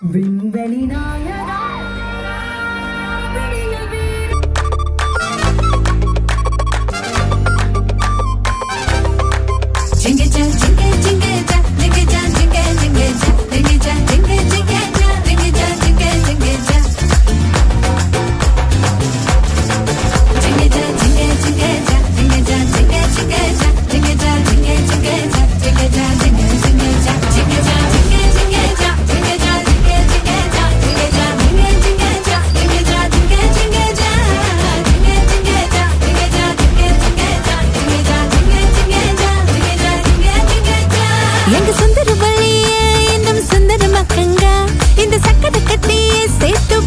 விண்வெளி நாயகா விடியல் வீரா. Jingle-ja, jingle-jingle-ja, jingle-ja, jingle-jingle-ja, jingle-ja, jingle-jingle-ja, jingle-ja, jingle-jingle-ja. Jingle-ja, jingle-jingle-ja, jingle-ja, jingle-jingle-ja, jingle-ja, jingle-jingle-ja, jingle-ja, jingle-jingle-ja, jingle-ja, jingle-jingle-ja, jingle-ja, jingle-jingle-ja, jingle-ja, jingle-jingle-ja, jingle-ja, jingle-jingle-ja, jingle-jingle-ja, jingle-ja, jingle-jingle-ja, jingle-ja, jingle-jingle-ja, jingle-ja, jingle-jingle-ja. எங்க சுந்தர வழியே இன்னும் சுந்தர மக்கங்க இந்த சக்கர கட்டியே சேர்த்து